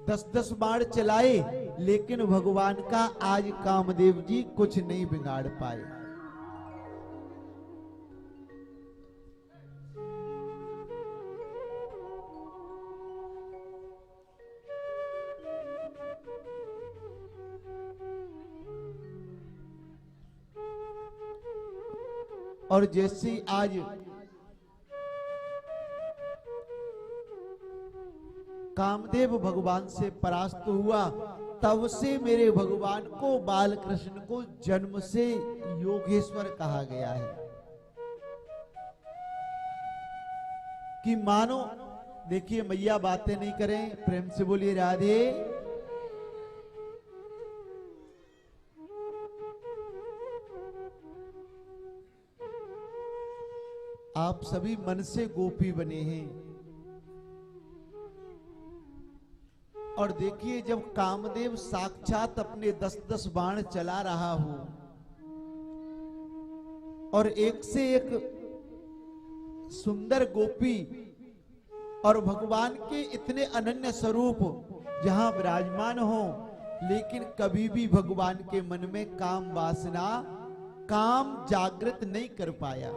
10-10 बाण चलाए, लेकिन भगवान का आज कामदेव जी कुछ नहीं बिगाड़ पाए। और जैसे आज कामदेव भगवान से परास्त हुआ, तब से मेरे भगवान को, बाल कृष्ण को जन्म से योगेश्वर कहा गया है। कि मानो, देखिए मैया बातें नहीं करें, प्रेम से बोलिए राधे। आप सभी मन से गोपी बने हैं। और देखिए, जब कामदेव साक्षात अपने 10-10 बाण चला रहा हो और एक से एक सुंदर गोपी और भगवान के इतने अनन्य स्वरूप जहां विराजमान हो, लेकिन कभी भी भगवान के मन में काम वासना, काम जागृत नहीं कर पाया।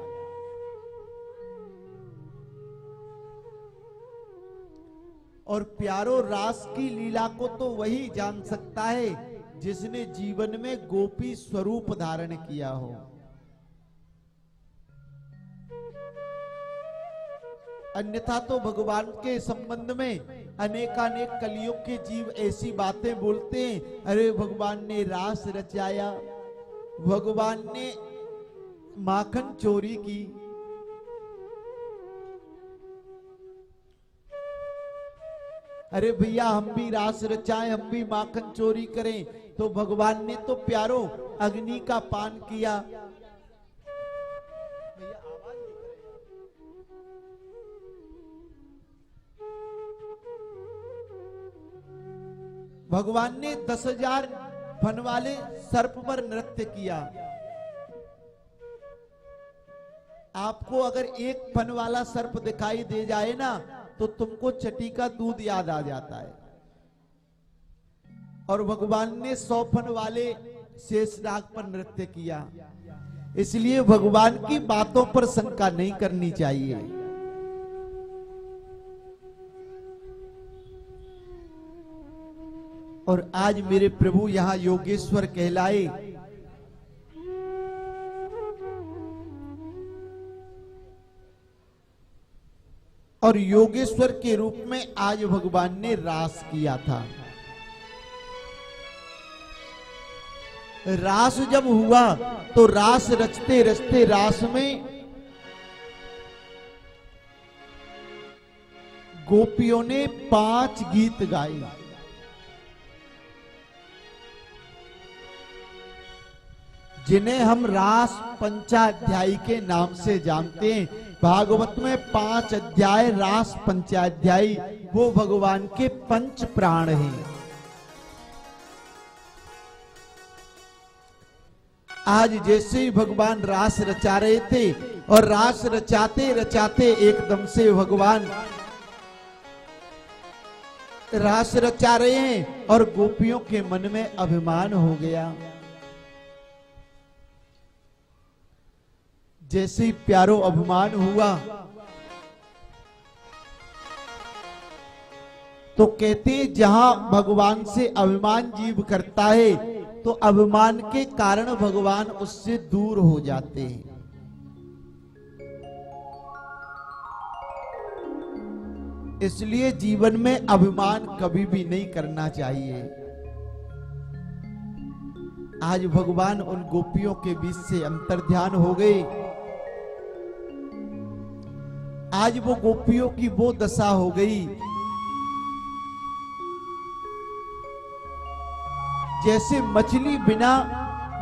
और प्यारो, रास की लीला को तो वही जान सकता है जिसने जीवन में गोपी स्वरूप धारण किया हो। अन्यथा तो भगवान के संबंध में अनेकानेक कलियों के जीव ऐसी बातें बोलते हैं, अरे भगवान ने रास रचाया, भगवान ने माखन चोरी की। अरे भैया, हम भी रास रचाएं, हम भी माखन चोरी करें, तो भगवान ने तो प्यारो अग्नि का पान किया। भगवान ने 10,000 फन वाले सर्प पर नृत्य किया। आपको अगर एक फन वाला सर्प दिखाई दे जाए ना, तो तुमको चटी का दूध याद आ जाता है। और भगवान ने 100 फन वाले शेषनाग पर नृत्य किया। इसलिए भगवान की बातों पर शंका नहीं करनी चाहिए। और आज मेरे प्रभु यहां योगेश्वर कहलाए। और योगेश्वर के रूप में आज भगवान ने रास किया था। रास जब हुआ तो रास रचते रचते रास में गोपियों ने 5 गीत गाए। जिन्हें हम रास पंचाध्यायी के नाम से जानते हैं। भागवत में 5 अध्याय रास पंचाध्यायी, वो भगवान के 5 प्राण हैं। आज जैसे ही भगवान रास रचा रहे थे और रास रचाते रचाते एकदम से भगवान रास रचा रहे हैं और गोपियों के मन में अभिमान हो गया। जैसे ही प्यारो अभिमान हुआ तो कहते हैं, जहां भगवान से अभिमान जीव करता है तो अभिमान के कारण भगवान उससे दूर हो जाते हैं। इसलिए जीवन में अभिमान कभी भी नहीं करना चाहिए। आज भगवान उन गोपियों के बीच से अंतर्ध्यान हो गए। आज वो गोपियों की वो दशा हो गई जैसे मछली बिना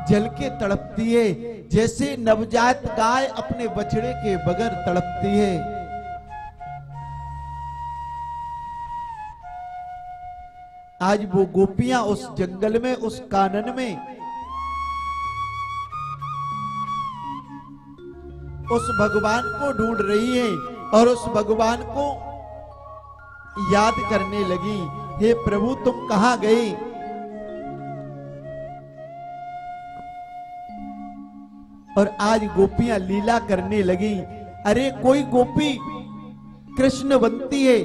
जल के तड़पती है, जैसे नवजात गाय अपने बछड़े के बगैर तड़पती है। आज वो गोपियां उस जंगल में, उस कानन में उस भगवान को ढूंढ रही है और उस भगवान को याद करने लगी। हे प्रभु तुम कहां गए? और आज गोपियां लीला करने लगी। अरे कोई गोपी कृष्ण बनती है,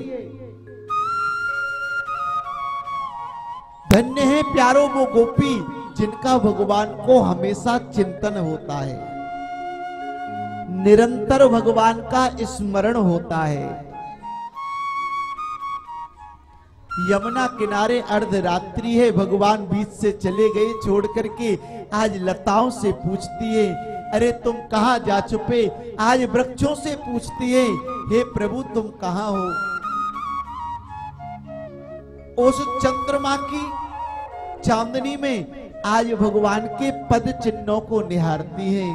धन्य है प्यारो वो गोपी जिनका भगवान को हमेशा चिंतन होता है, निरंतर भगवान का स्मरण होता है। यमुना किनारे अर्धरात्रि है, भगवान बीच से चले गए छोड़ करके। आज लताओं से पूछती है, अरे तुम कहां जा छुपे? आज वृक्षों से पूछती है, हे प्रभु तुम कहां हो? उस चंद्रमा की चांदनी में आज भगवान के पद चिन्हों को निहारती है।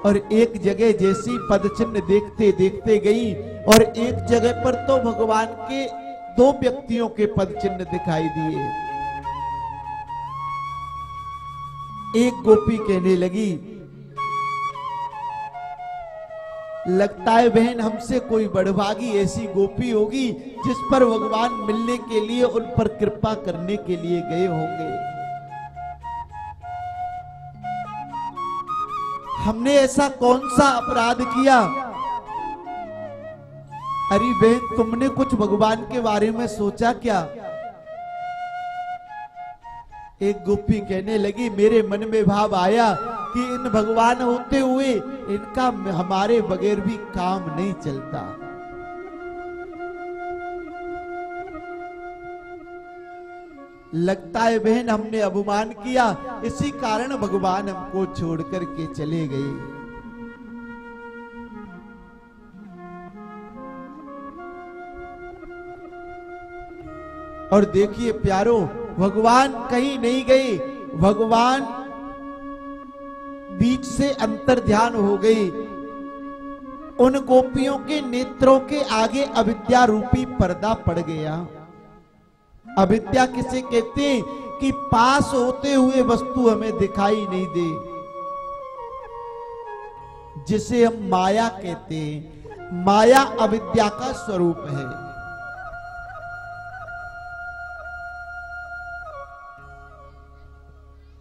और एक जगह जैसी पद चिन्ह देखते देखते गई, और एक जगह पर तो भगवान के 2 व्यक्तियों के पद चिन्ह दिखाई दिए। एक गोपी कहने लगी, लगता है बहन हमसे कोई बड़भागी ऐसी गोपी होगी जिस पर भगवान मिलने के लिए उन पर कृपा करने के लिए गए होंगे। हमने ऐसा कौन सा अपराध किया? अरे बहन तुमने कुछ भगवान के बारे में सोचा क्या? एक गोपी कहने लगी, मेरे मन में भाव आया कि इन भगवान होते हुए इनका हमारे बगैर भी काम नहीं चलता। लगता है बहन हमने अपमान किया, इसी कारण भगवान हमको छोड़ करके चले गए। और देखिए प्यारो, भगवान कहीं नहीं गए, भगवान बीच से अंतर ध्यान हो गई। उन गोपियों के नेत्रों के आगे अविद्या रूपी पर्दा पड़ गया। अविद्या किसे कहते हैं? कि पास होते हुए वस्तु हमें दिखाई नहीं दे, जिसे हम माया कहते हैं। माया अविद्या का स्वरूप है।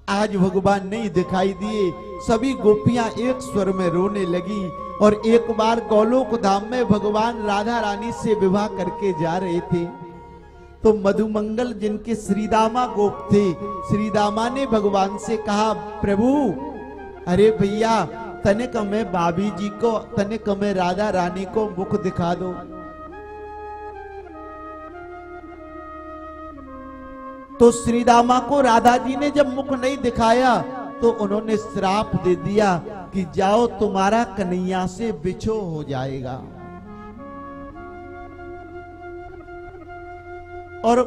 आज भगवान नहीं दिखाई दिए। सभी गोपियां एक स्वर में रोने लगी। और एक बार गोलोक धाम में भगवान राधा रानी से विवाह करके जा रहे थे, तो मधुमंगल जिनके श्रीदामा गोप थे, श्रीदामा ने भगवान से कहा, प्रभु अरे भैया तनिक में भाभी जी को, तनिक में राधा रानी को मुख दिखा दो। तो श्रीदामा को राधा जी ने जब मुख नहीं दिखाया तो उन्होंने श्राप दे दिया कि जाओ तुम्हारा कन्हैया से बिछो हो जाएगा। और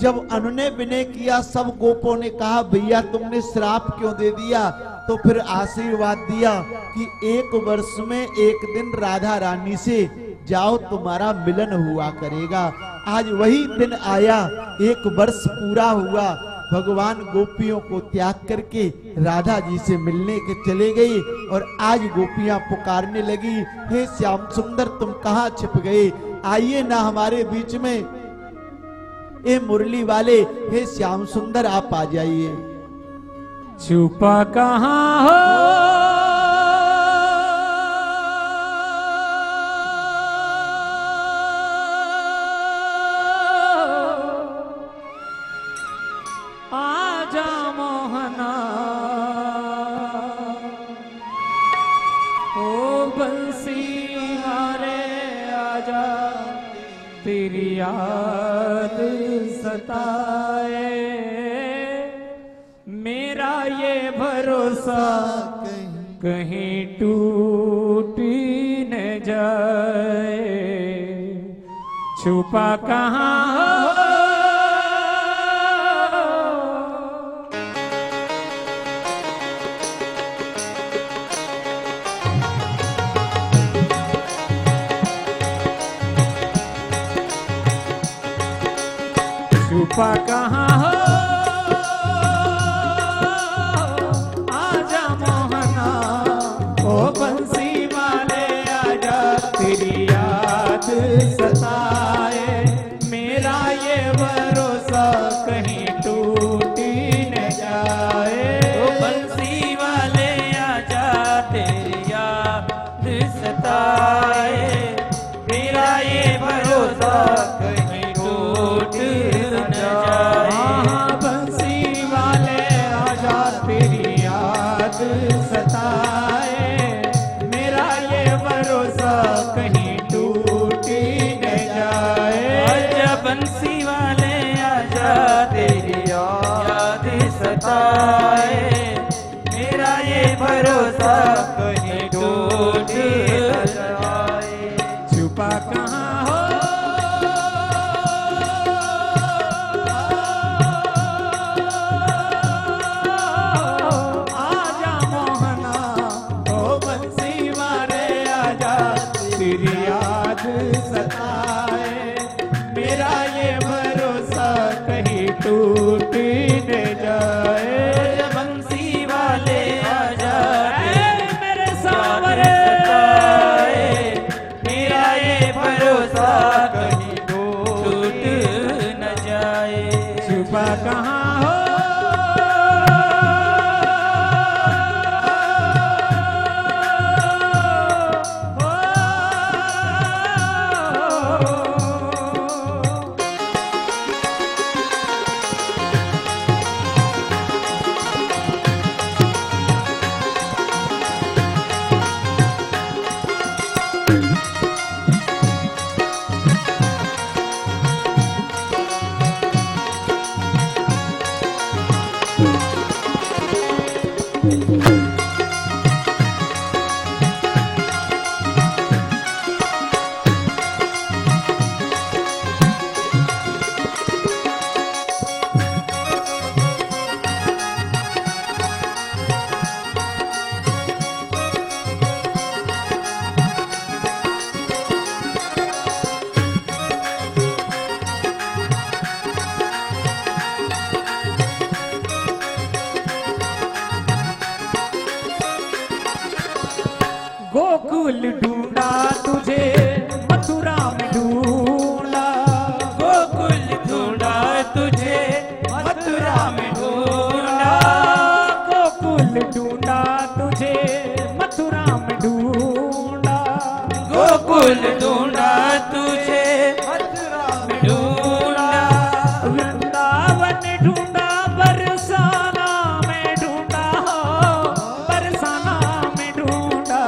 जब उन्होंने विनय किया, सब गोपों ने कहा भैया तुमने श्राप क्यों दे दिया? तो फिर आशीर्वाद दिया कि 1 वर्ष में 1 दिन राधा रानी से जाओ तुम्हारा मिलन हुआ करेगा। आज वही दिन आया, 1 वर्ष पूरा हुआ। भगवान गोपियों को त्याग करके राधा जी से मिलने के चले गई। और आज गोपियां पुकारने लगी, हे श्याम सुंदर तुम कहां छिप गए? आइए ना हमारे बीच में। ए मुरली वाले, हे श्याम सुंदर आप आ जाइए। छुपा कहां हो आजा मोहना, ओ बंसी हारे आजा, तेरी याद सताए। मेरा ये भरोसा कहीं टूट न जाए। छुपा कहां हो छुपा कहां हो आजा मोहना, ओ बंसी वाले आजा, तेरी याद सताए। तेरी याद सताए, मेरा ये भरोसा कहीं टूट न जाए। बंसी वाले आजा मेरे सावरे मेरा ये भरोसा कहीं टूट न जाए। छुपा कहाँ हो गोकुल ढूंढा तुझे मथुरा में ढूंढा, गोकुल ढूंढा तुझे मथुरा में ढूंढा, गोकुल ढूंढा तुझे मथुरा में ढूंढा, गोकुल ढूंढा तुझे मथुरा में ढूंढा, वृंदावन ढूंढा बरसाना में ढूंढा, बरसाना में ढूंढा,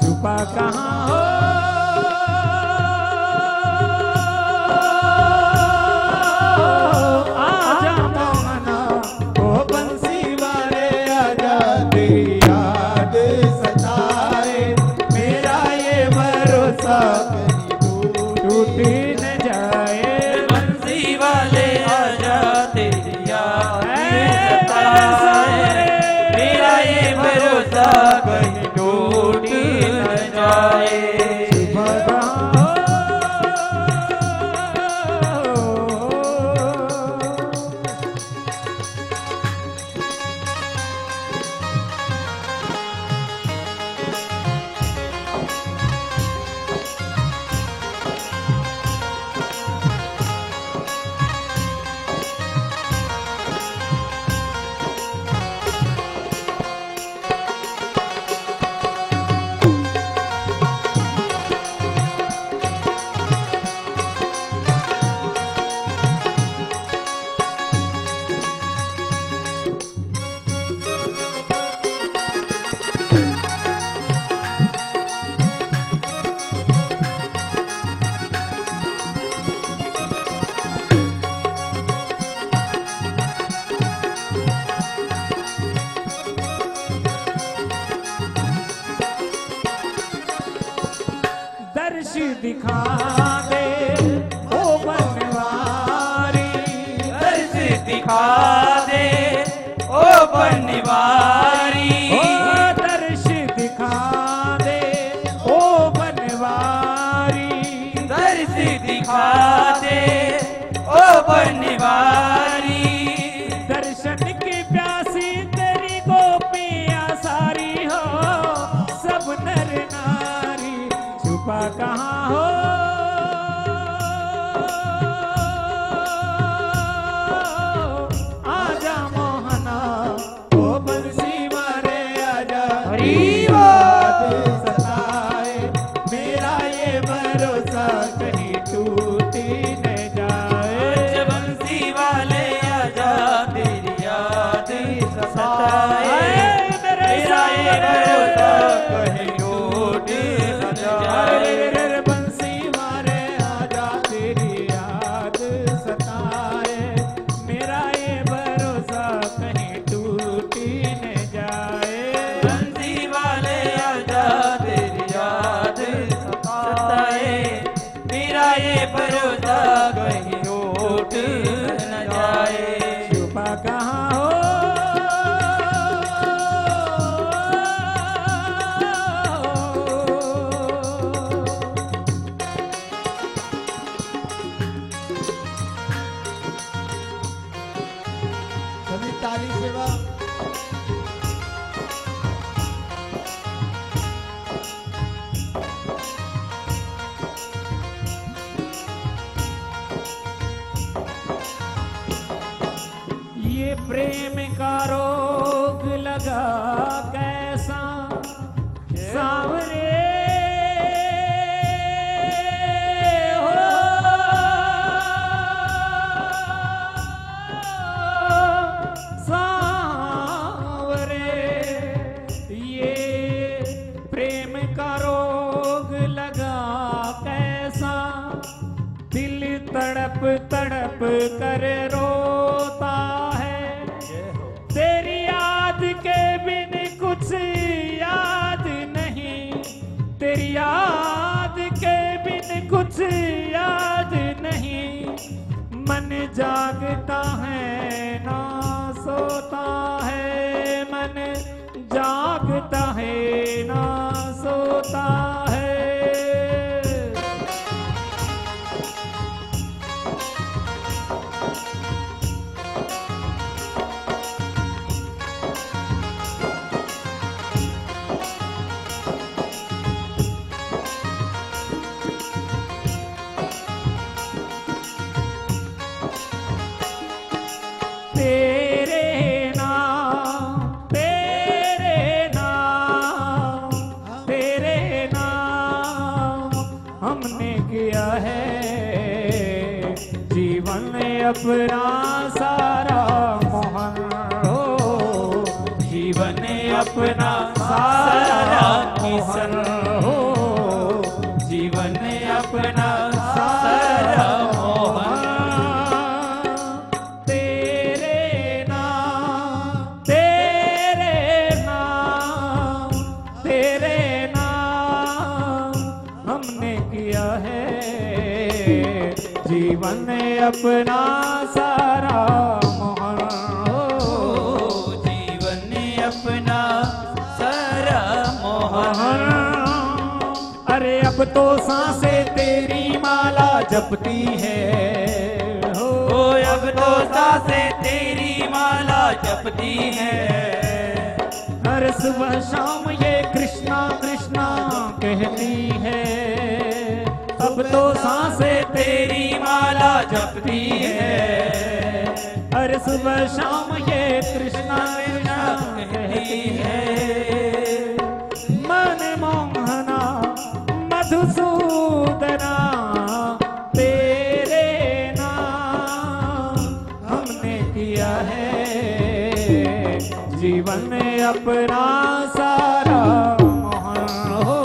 छुपा कहाँ हो आजा मोहना, ओ बंसी वाले आजा, तेरी याद सताए, मेरा ये भरोसा कहीं टूट न जाए। बंसी वाले आजा तेरी याद सताए, मेरा ये भरोसा कहीं टूट न जाए। दर्श दिखा दे ओ बनवारी, दर्श दिखा दे ओ बनवारी, ओ दर्श दिखा दे ओ बनवारी, दर्श दिखा दे ओ बनवारी, दर्शन की प्यासी तेरी गोपियाँ सारी हो, सब नर नारी, छुपा कहाँ हो आजा मोहना, ओ बंसी वाले आजा, हरी याद सताए, मेरा ये भरोसा कहीं टूट न जाए। बंसी वाले आजा तेरी याद सताए, मेरा ये भरोसा कहीं टूट न जाए। बंसी वाले आजा, तेरी याद सताए, मेरा ये भरोसा कहीं टूट न जाए। बंसी वाले आजा तेरी याद सताए, ये प्रेम का रोग लगा कैसा सांवरे हो सांवरे, ये प्रेम का रोग लगा कैसा, दिल तड़प तड़प कर रोता है, तेरी याद के बिन कुछ याद नहीं, तेरी याद के बिन कुछ याद नहीं, मन जागता है ना सोता है, मन जागता है ना सोता है। अपना सारा मोहन हो, जीवन अपना सारा मोहन हो, जीवन अपना सारा मोहन, तेरे नाम तेरे नाम तेरे नाम हमने किया है, जीवन अपना सारा मोहन हो, जीवन अपना सारा मोहन। अरे अब तो सांसें तेरी माला जपती है हो, अब तो सांसें तेरी माला जपती है, हर सुबह शाम ये कृष्णा कृष्णा कहती है, अब तो सांसें तेरी माला जपती है, हर सुबह शाम ये कृष्णा कृष्णा कहती है, मन मोहना मधुसूदना तेरे नाम हमने किया है, जीवन में अपना सारा मोहन हो,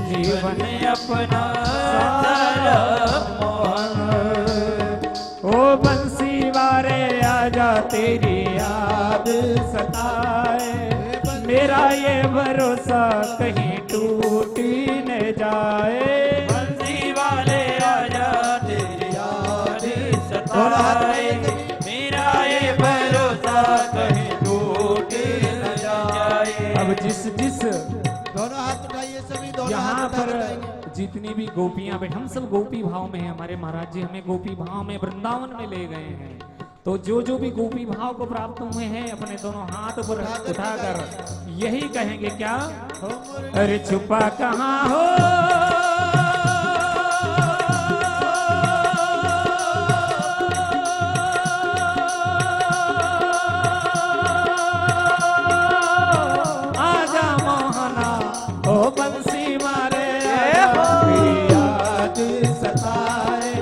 जीवन अपना सारा मोहन। ओ बंसी वारे आजा तेरी याद सताए, मेरा ये भरोसा कहीं टूट न जाए, बंसी वाले आजा तेरी याद सताए, मेरा ये भरोसा कहीं टूट न जाए। अब जिस दोनों हाथ उठाइए, सभी दोनों यहाँ हाथ पर उठाइए। जितनी भी गोपियां बैठ, हम सब गोपी भाव में हैं, हमारे महाराज जी हमें गोपी भाव में वृंदावन में ले गए हैं, तो जो भी गोपी भाव को प्राप्त हुए हैं अपने दोनों हाथ पर उठाकर यही कहेंगे क्या, अरे छुपा कहाँ हो आजा मोहना, ओ बंसी मारे याद सताए,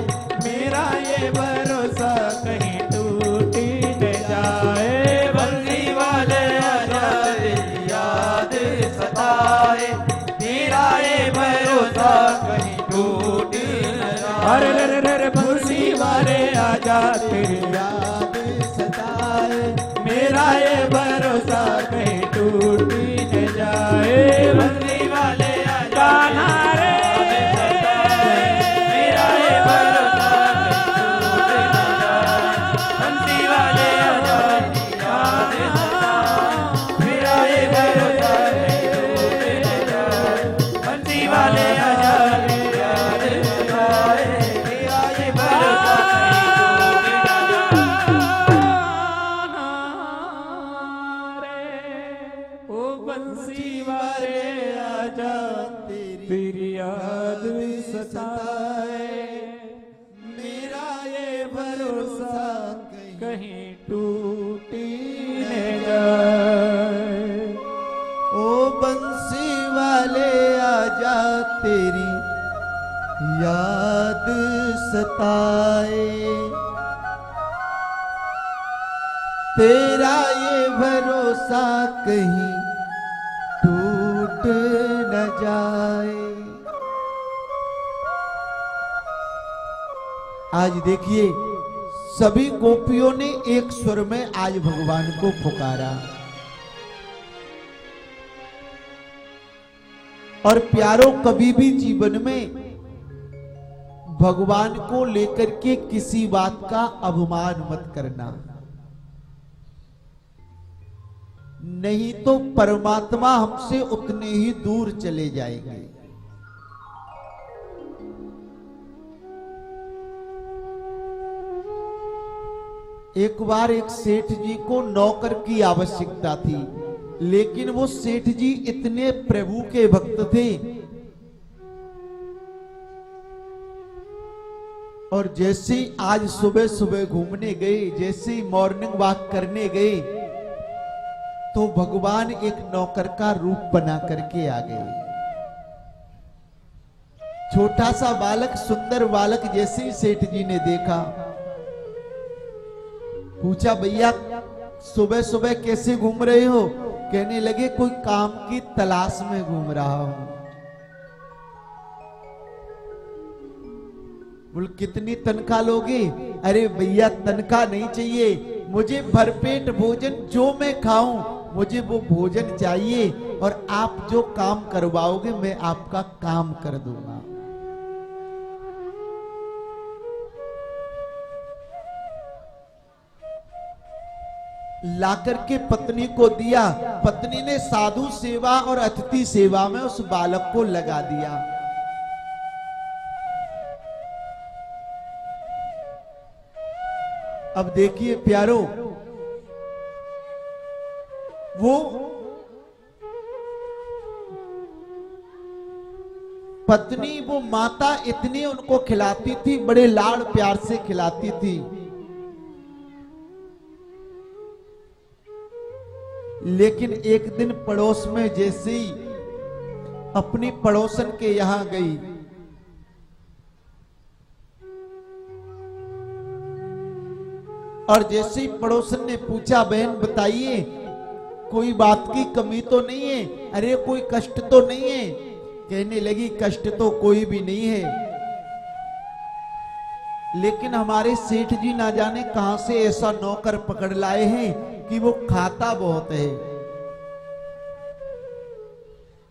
मेरा ये भरोसा कहीं टूट न जाए, बंसी वाले आजा तेरी याद सताए, मेरा ये भरोसा कहीं टूट न जाए। अरे रे रे रे बंसी वाले आजा तेरी याद सताए, मेरा ये भरोसा कहीं टूट न जाए, बंसी वाले आजा कान्हा रे मेरा ये भरोसा कहीं टूट न जाए, बंसी वाले आजा तेरी याद सताए, मेरा ये भरोसा कहीं टूट न जाए, बंसी वाले आजा तेरी याद सताए, मेरा ये भरोसा कहीं टूट न जाए। ओ बंसी वाले आजा तेरी याद सताए, मेरा ये भरोसा कहीं टूट तेरी याद सताए, तेरा ये भरोसा कहीं टूट न जाए। आज देखिए सभी गोपियों ने एक स्वर में आज भगवान को पुकारा। और प्यारों, कभी भी जीवन में भगवान को लेकर के किसी बात का अभिमान मत करना, नहीं तो परमात्मा हमसे उतने ही दूर चले जाएंगे। एक बार एक सेठ जी को नौकर की आवश्यकता थी, लेकिन वो सेठ जी इतने प्रभु के भक्त थे और जैसे आज सुबह सुबह घूमने गए, जैसे मॉर्निंग वॉक करने गए, तो भगवान एक नौकर का रूप बना करके आ गए। छोटा सा बालक, सुंदर बालक जैसे ही सेठ जी ने देखा, पूछा भैया सुबह सुबह कैसे घूम रहे हो? कहने लगे कोई काम की तलाश में घूम रहा हूं। बोल कितनी तनख्वाह लोगे? अरे भैया तनख्वाह नहीं चाहिए, मुझे भरपेट भोजन जो मैं खाऊं मुझे वो भोजन चाहिए, और आप जो काम करवाओगे मैं आपका काम कर दूंगा। लाकर के पत्नी को दिया। पत्नी ने साधु सेवा और अतिथि सेवा में उस बालक को लगा दिया। अब देखिए प्यारो, वो पत्नी, वो माता इतनी उनको खिलाती थी, बड़े लाड़ प्यार से खिलाती थी, लेकिन एक दिन पड़ोस में जैसे ही अपनी पड़ोसन के यहां गई, और जैसे ही पड़ोसन ने पूछा बहन बताइए कोई बात की कमी तो नहीं है? अरे कोई कष्ट तो नहीं है? कहने लगी कष्ट तो कोई भी नहीं है, लेकिन हमारे सेठ जी ना जाने कहां से ऐसा नौकर पकड़ लाए हैं कि वो खाता बहुत है।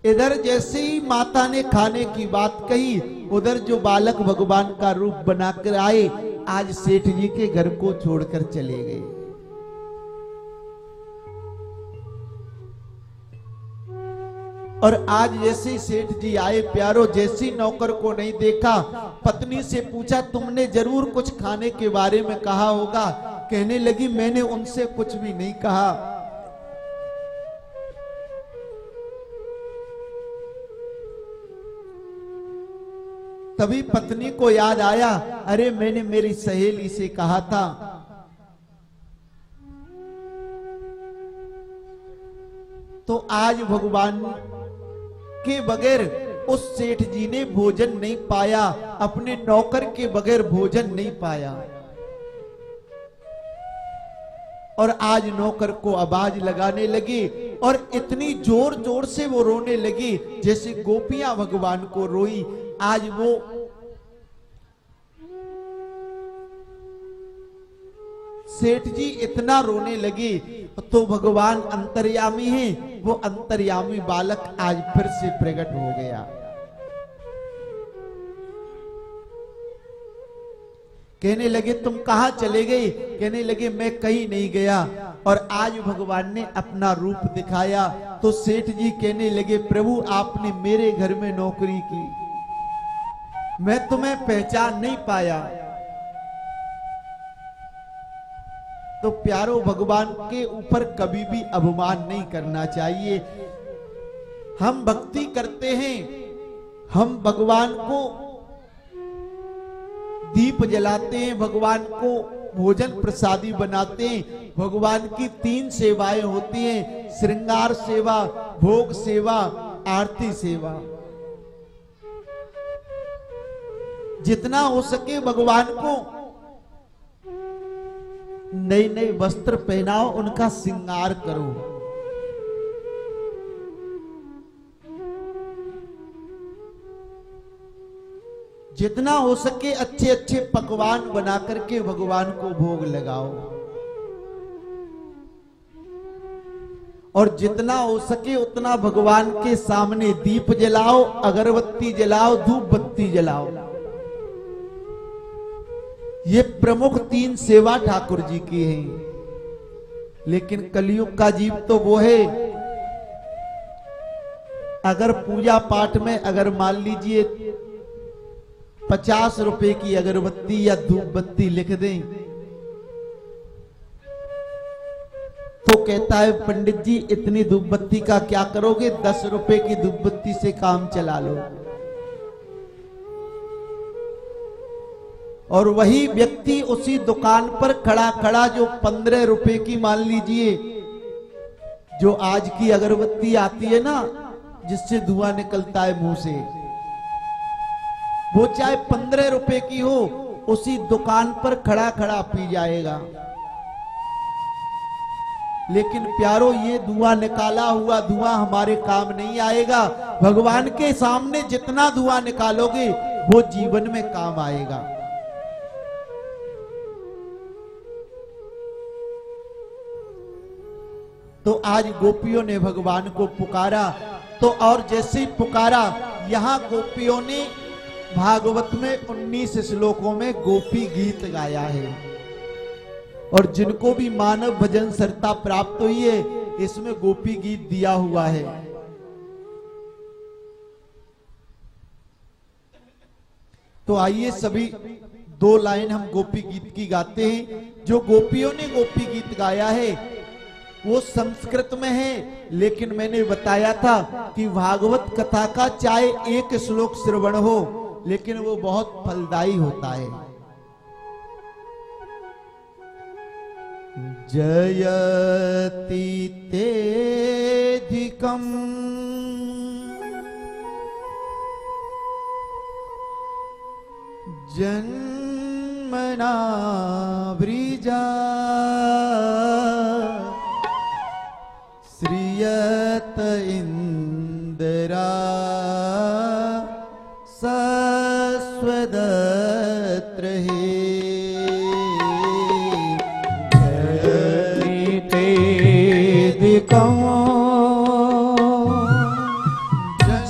इधर जैसे ही माता ने खाने की बात कही, उधर जो बालक भगवान का रूप बनाकर आए, आज सेठ जी के घर को छोड़कर चले गए। और आज जैसे ही सेठ जी आए प्यारो, जैसे नौकर को नहीं देखा, पत्नी से पूछा तुमने जरूर कुछ खाने के बारे में कहा होगा। कहने लगी मैंने उनसे कुछ भी नहीं कहा। तभी पत्नी को याद आया, अरे मैंने मेरी सहेली से कहा था तो आज भगवान के बगैर उस सेठ जी ने भोजन नहीं पाया, अपने नौकर के बगैर भोजन नहीं पाया। और आज नौकर को आवाज लगाने लगी और इतनी जोर जोर से वो रोने लगी जैसे गोपियां भगवान को रोई। आज वो सेठ जी इतना रोने लगे तो भगवान अंतर्यामी है, वो अंतर्यामी बालक आज फिर से प्रकट हो गया। कहने लगे तुम कहां चले गए? कहने लगे मैं कहीं नहीं गया। और आज भगवान ने अपना रूप दिखाया तो सेठ जी कहने लगे प्रभु आपने मेरे घर में नौकरी की, मैं तुम्हें पहचान नहीं पाया। तो प्यारो भगवान के ऊपर कभी भी अभिमान नहीं करना चाहिए। हम भक्ति करते हैं, हम भगवान को दीप जलाते हैं, भगवान को भोजन प्रसादी बनाते हैं। भगवान की 3 सेवाएं होती हैं, श्रृंगार सेवा, भोग सेवा, आरती सेवा। जितना हो सके भगवान को नए नए वस्त्र पहनाओ, उनका श्रृंगार करो। जितना हो सके अच्छे अच्छे पकवान बना करके भगवान को भोग लगाओ, और जितना हो सके उतना भगवान के सामने दीप जलाओ, अगरबत्ती जलाओ, धूप बत्ती जलाओ। ये प्रमुख 3 सेवा ठाकुर जी की है। लेकिन कलयुग का जीव तो वो है, अगर पूजा पाठ में अगर मान लीजिए 50 रुपए की अगरबत्ती या धूप बत्ती लिख दें तो कहता है पंडित जी इतनी धूप बत्ती का क्या करोगे, 10 रुपए की धूप बत्ती से काम चला लो। और वही व्यक्ति उसी दुकान पर खड़ा खड़ा जो 15 रुपए की मान लीजिए जो आज की अगरबत्ती आती है ना जिससे धुआं निकलता है मुंह से, वो चाहे 15 रुपए की हो, उसी दुकान पर खड़ा खड़ा पी जाएगा। लेकिन प्यारो ये धुआं निकाला हुआ धुआं हमारे काम नहीं आएगा। भगवान के सामने जितना धुआं निकालोगे वो जीवन में काम आएगा। तो आज गोपियों ने भगवान को पुकारा, तो और जैसे ही पुकारा, यहां गोपियों ने भागवत में 19 श्लोकों में गोपी गीत गाया है। और जिनको भी मानव भजन सरता प्राप्त हुई है, इसमें गोपी गीत दिया हुआ है। तो आइए सभी 2 लाइन हम गोपी गीत की गाते हैं। जो गोपियों ने गोपी गीत गाया है वो संस्कृत में है, लेकिन मैंने बताया था कि भागवत कथा का चाहे 1 श्लोक श्रवण हो लेकिन वो बहुत फलदायी होता है। जयति तेधिकम् जन्मना वृजा श्रियत इंदिरा सस्वदत्र हे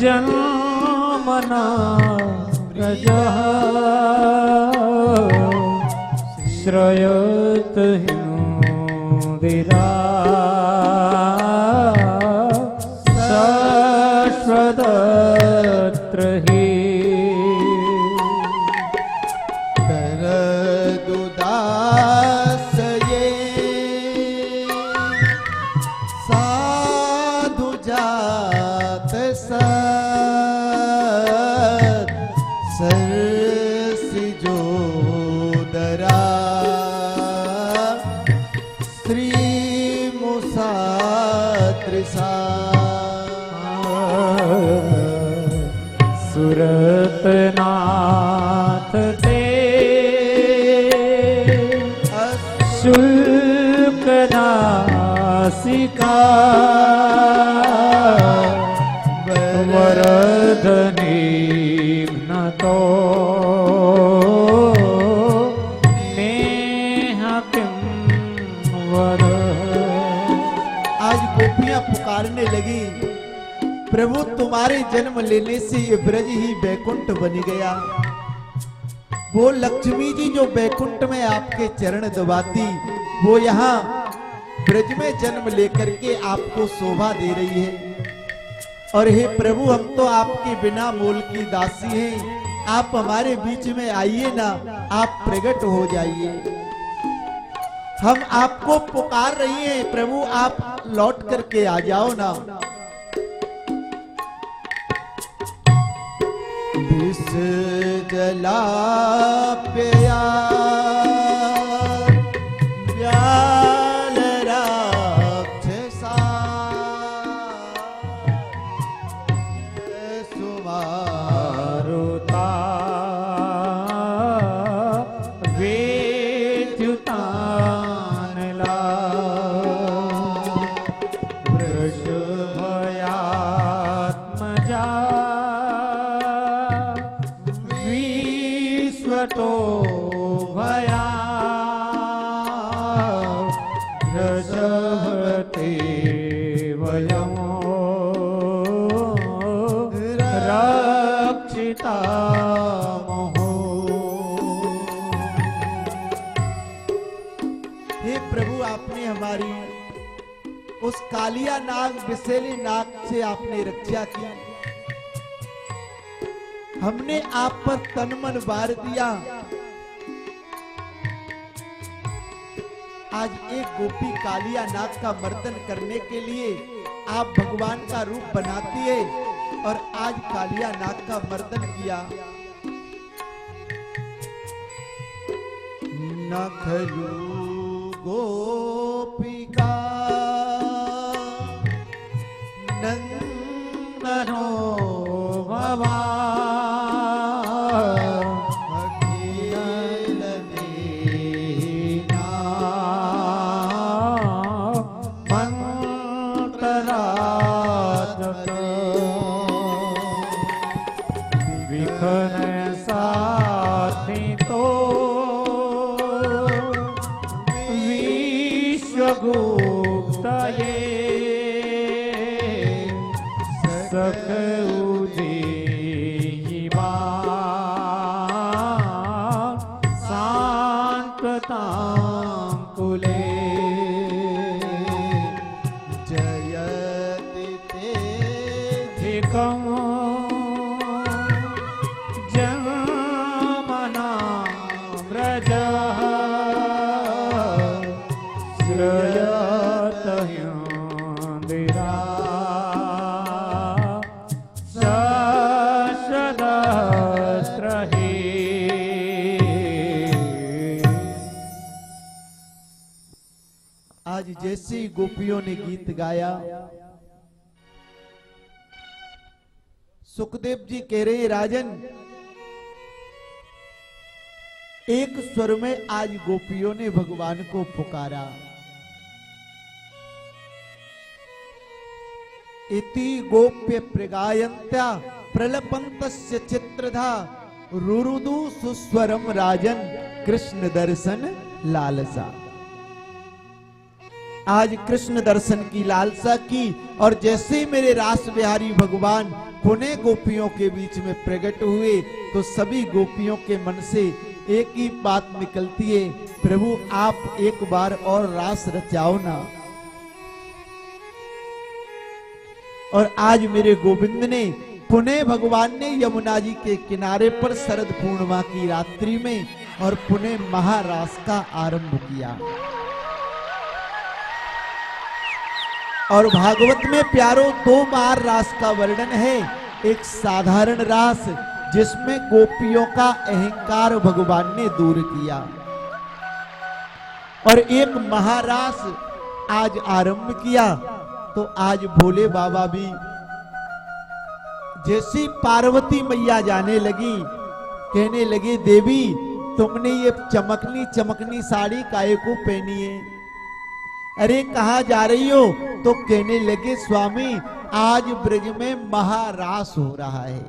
जन्मना प्रजः श्रयत हिंदिरा सस्वदत्र हे सुरतनाथ ते शुल्क नासिका वरदने तो नेहा किम वर। आज गोपियां पुकारने लगी, प्रभु तुम्हारे जन्म लेने से ये ब्रज ही बैकुंठ बन गया। वो लक्ष्मी जी जो बैकुंठ में आपके चरण दबाती, वो यहाँ ब्रज में जन्म लेकर के आपको शोभा दे रही है। और हे प्रभु, हम तो आपके बिना मोल की दासी हैं, आप हमारे बीच में आइए ना, आप प्रकट हो जाइए। हम आपको पुकार रही हैं, प्रभु आप लौट करके आ जाओ ना। विष जला प्या व्याल राक्षसा सुमारुता संकटो भया रसभते वयम् रक्षिता मोहो। हे प्रभु, आपने हमारी उस कालिया नाग विषैली नाग से आपने रक्षा की। हमने आप पर तन मन वार दिया। आज एक गोपी कालिया नाग का मर्दन करने के लिए आप भगवान का रूप बनाती है और आज कालिया नाग का मर्दन किया। न खलु गोपिका नंदनो भवा आज जैसे ही गोपियों ने गीत गाया, सुखदेव जी कह रहे हैं राजन, एक स्वर में आज गोपियों ने भगवान को पुकारा। इति गोप्य प्रगायन्त्या प्रलपन्तस्य चित्रधा रुरुदु सुस्वरम राजन कृष्ण दर्शन लालसा। आज कृष्ण दर्शन की लालसा की और जैसे ही मेरे रास बिहारी भगवान पुनः गोपियों के बीच में प्रकट हुए तो सभी गोपियों के मन से एक ही बात निकलती है, प्रभु आप एक बार और रास रचाओ ना। और आज मेरे गोविंद ने पुनः भगवान ने यमुना जी के किनारे पर शरद पूर्णिमा की रात्रि में और पुनः महारास का आरंभ किया। और भागवत में प्यारो दो बार रास का वर्णन है। एक साधारण रास जिसमें गोपियों का अहंकार भगवान ने दूर किया, और एक महारास आज आरंभ किया। तो आज भोले बाबा भी जैसी पार्वती मैया जाने लगी, कहने लगे देवी तुमने ये चमकनी चमकनी साड़ी काहे को पहनी है? अरे कहाँ जा रही हो? तो कहने लगे स्वामी आज ब्रज में महारास हो रहा है।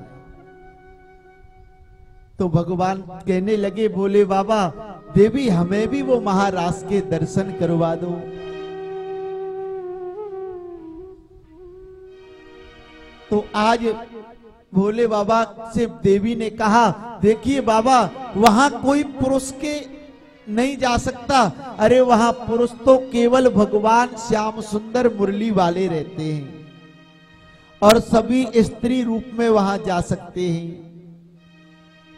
तो भगवान कहने लगे भोले बाबा देवी हमें भी वो महारास के दर्शन करवा दो। तो आज भोले बाबा से देवी ने कहा देखिए बाबा वहां कोई पुरुष के नहीं जा सकता। अरे वहां पुरुष तो केवल भगवान श्याम सुंदर मुरली वाले रहते हैं और सभी स्त्री रूप में वहां जा सकते हैं।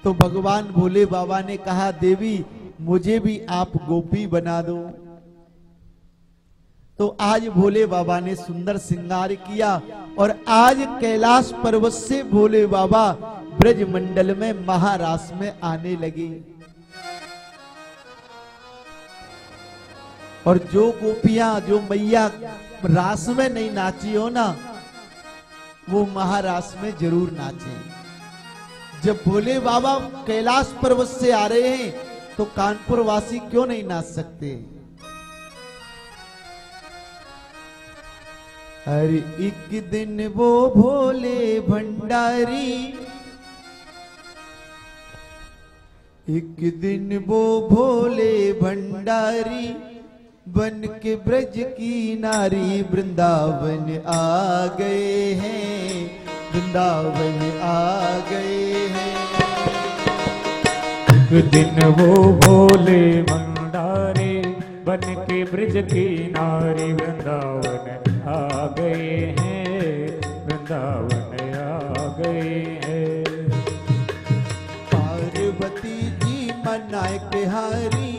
तो भगवान भोले बाबा ने कहा देवी मुझे भी आप गोपी बना दो। तो आज भोले बाबा ने सुंदर श्रृंगार किया और आज कैलाश पर्वत से भोले बाबा ब्रज मंडल में महारास में आने लगे। और जो गोपियां जो मैया रास में नहीं नाची हो ना वो महारास में जरूर नाचे। जब भोले बाबा कैलाश पर्वत से आ रहे हैं तो कानपुर वासी क्यों नहीं नाच सकते? अरे एक दिन वो भोले भंडारी एक दिन वो भोले भंडारी बन के ब्रज की नारी वृंदावन आ गए हैं, वृंदावन आ गए हैं। एक दिन वो भोले भंडारे बन के ब्रज की नारी वृंदावन आ गए हैं, वृंदावन आ गए हैं। पार्वती जी मनाए बिहारी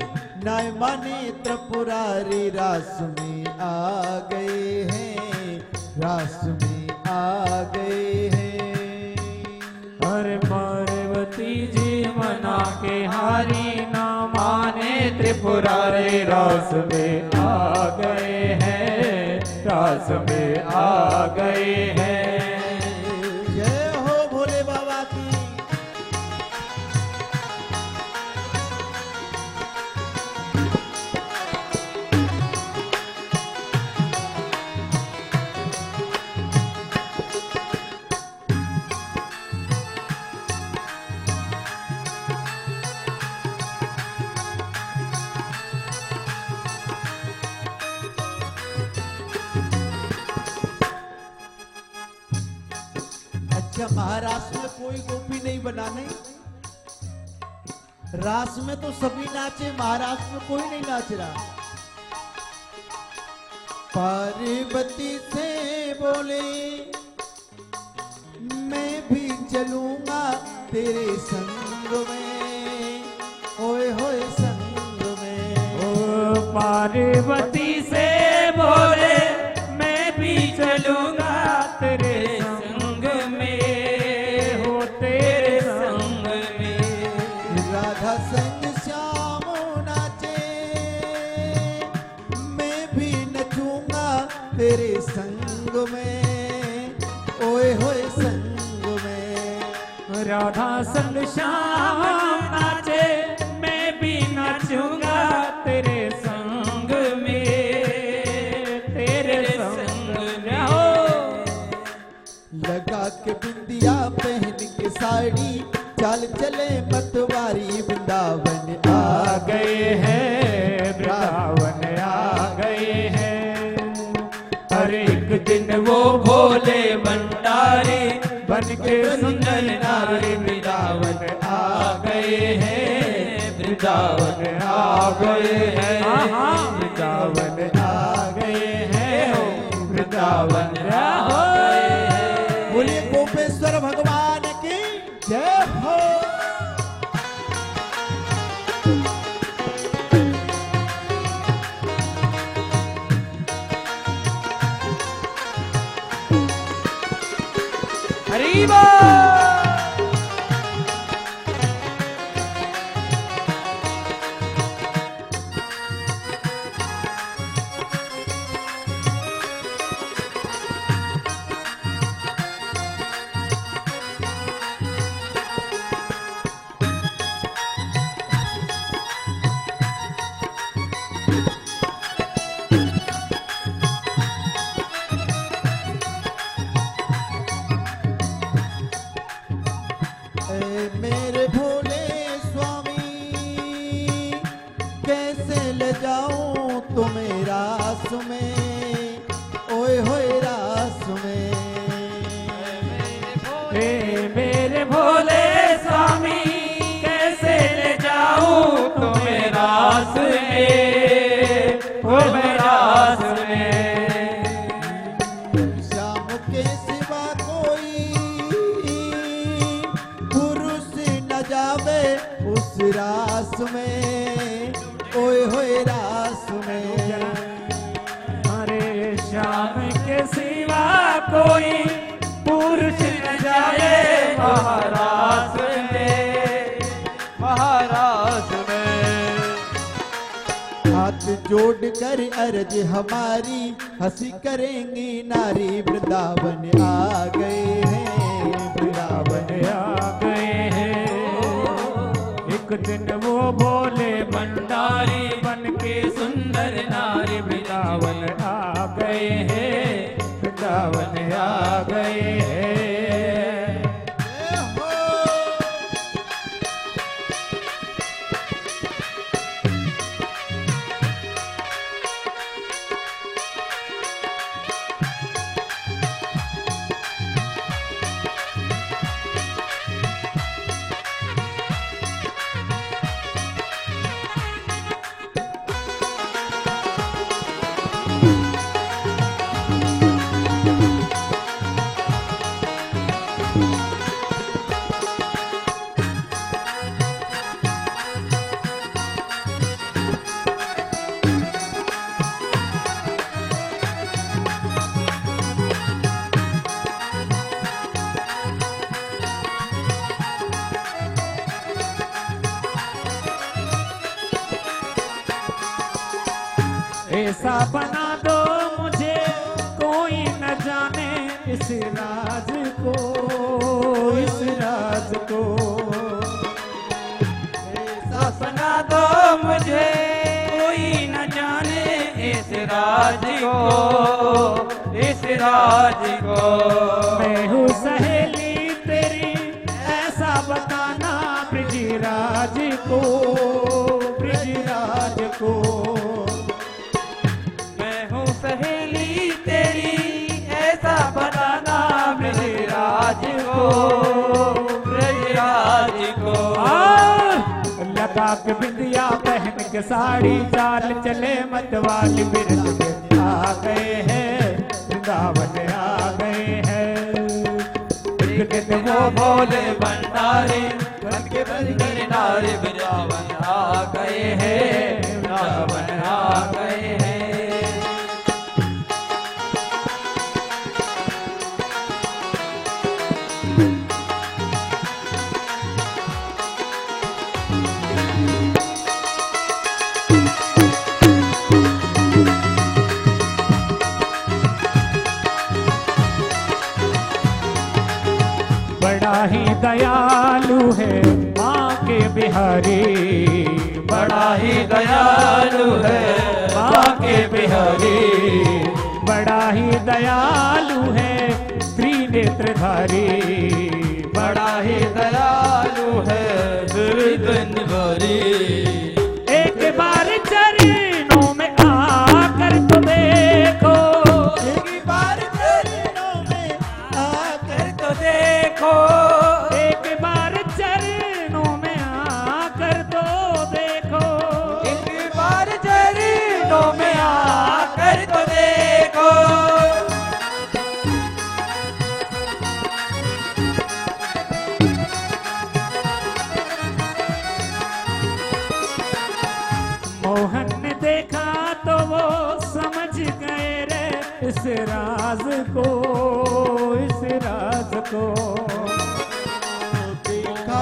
नाय माने त्रिपुरारी रास में आ गए हैं, रास में आ गए हैं। अरे पार्वती जी मना के हारी ना माने त्रिपुरारी रास में आ गए हैं, रास में आ गए हैं। जय हो भोले बाबा की। अच्छा, महाराष्ट्र में कोई गोपी नहीं बना नहीं? रास में तो सभी नाचे, महाराष्ट्र में कोई नहीं नाच रहा। पार्वती से बोले मैं भी चलूंगा तेरे संग में, ओए होए संग में। ओ पार्वती से बोले मैं भी चलूंगा तेरे संग में, हो तेरे संग में। राधा संग श्याम नाचे मैं भी नचूंगा तेरे संग में, ओए होए संग में। राधा संग श्याम नाचे मैं भी नाचूंगा तेरे संग में, तेरे संग में। हो लगा के बिंदिया पहन के साड़ी चाल चले मतवारी वृंदावन आ गए हैं, वृंदावन आ गए हैं। हर एक दिन वो भोले भंडारी बन के सुंदर नारी वृंदावन आ गए हैं, वृंदावन आ गए हैं, वृंदावन आ गए हैं, वृंदावन आ गए हैं। बोलिए गोपेश्वर भगवान की जय हो। हरि बोल। मेरे भोले स्वामी कैसे ले जाऊं तुम्हें रास में, ओए होए रास में। मेरे भोले स्वामी कैसे ले जाऊं तुम्हें रास में, ओ रास में। श्याम के सिवा कोई पुरुष न जावे उस रास में, ओए होए रास में। अरे श्याम के सिवा कोई पुरुष न जाए महारास में, महाराज में। हाथ जोड़ कर अर्ज हमारी हंसी करेंगी नारी वृंदावन आ गए हैं, वृंदावन आ गए हैं। एक दिन वो भोले भंडारी बन के सुंदर नारी वृंदावन आ गए हैं, वृंदावन आ गए हैं। जय हो। ऐसा बना दो मुझे कोई न जाने इस राज को, इस राज को। ऐसा बना दो मुझे कोई न जाने इस राज को, इस राज को। मैं हूँ सहेली तेरी ऐसा बताना ब्रिजराज को, ब्रिजराज को। मैं हूँ सहेली तेरी ऐसा बताना ब्रिजराज को, ब्रिजराज को। लगा के बिंदिया पहन के साड़ी चाल चले मतवाली बिरज आ गए हैं, वृंदावन आ गए हैं। एक दिन वो भोले भंडारी बन के बन नारी वृंदावन आ गए हैं, वृंदावन आ गए हैं। बड़ा ही दयालु है माँ के बिहारी, बड़ा ही दयालु है माँ के बिहारी। बड़ा ही दयालु है त्रिनेत्रधारी, बड़ा ही दयालु है दुर्गंधकारी। एक बार चरणों में आकर तो देखो, एक बार चरणों में आकर तो देखो। एक बार चरणों में आकर तो देखो। एक बार चरणों में आकर तो देखो। मोहन ने देखा तो वो समझ गए रे इस राज को, इस राज को। देखा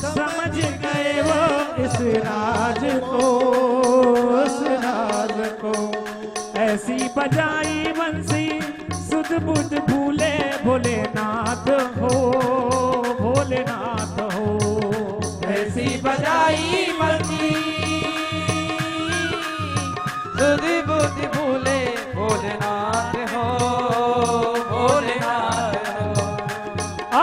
समझ गए वो इस राज को, इस राज को। ऐसी बजाई बंसी सुध बुध भूले भोलेनाथ हो, भोलेनाथ हो। ऐसी बजाई बंसी सुध बुध भूले भोलेनाथ हो, भोलेनाथ हो।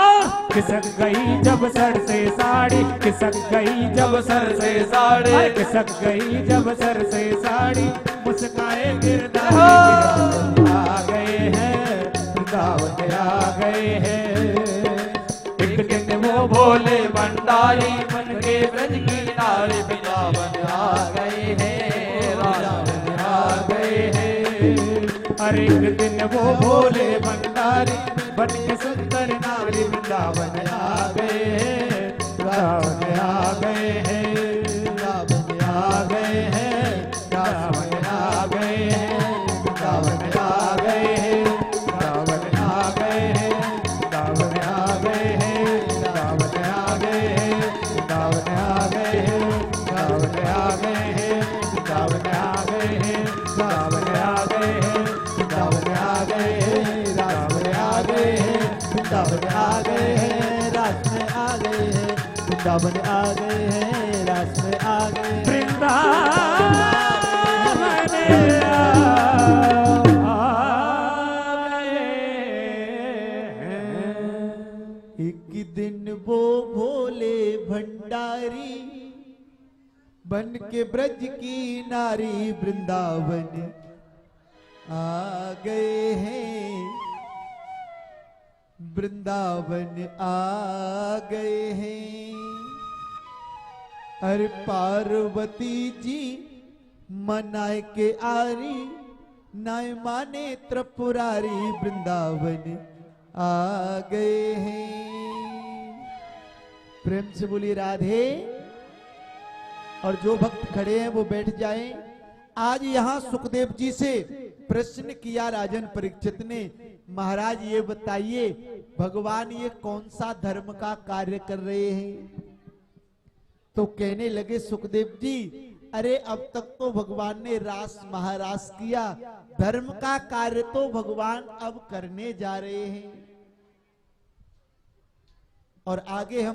खिसक गई जब सर से साड़ी, खिसक गई जब सर से साड़ी, खिसक गई जब सर से साड़ी। मुस्काए गिरधारी आ गए हैं, वृंदावन आ गए हैं। एक दिन वो भोले भंडारी बन के ब्रज की नारी वृंदावन आ गए हैं, वृंदावन आ गए हैं। हर एक दिन वो भोले भंडारी बन के सुंदर नारी वृंदावन आ गए हैं, वृंदावन आ गए हैं, वृंदावन आ गए हैं, वृंदावन आ गए हैं, वृंदावन आ गए हैं, वृंदावन आ गए हैं, वृंदावन आ गए हैं, वृंदावन आ गए हैं, वृंदावन आ गए हैं, वृंदावन आ गए हैं, वृंदावन आ गए हैं, वृंदावन आ गए हैं, वृंदावन आ गए हैं, वृंदावन आ गए हैं, वृंदावन आ गए हैं, रास में आ गए हैं, वृंदावन आ गए हैं, रास में आ गए हैं, वृंदावन एक दिन वो भोले भंडारी बन के ब्रज की नारी वृंदावन आ गए हैं, वृंदावन आ गए हैं। अरे पार्वती जी मनाए के आरी, नाय माने त्रिपुरारी वृंदावन आ गए हैं। प्रेम से बोली राधे। और जो भक्त खड़े हैं वो बैठ जाएं। आज यहाँ सुखदेव जी से प्रश्न किया राजन परीक्षित ने, महाराज ये बताइए भगवान ये कौन सा धर्म का कार्य कर रहे हैं? तो कहने लगे सुखदेव जी अरे अब तक तो भगवान ने रास महारास किया, धर्म का कार्य तो भगवान अब करने जा रहे हैं। और आगे हम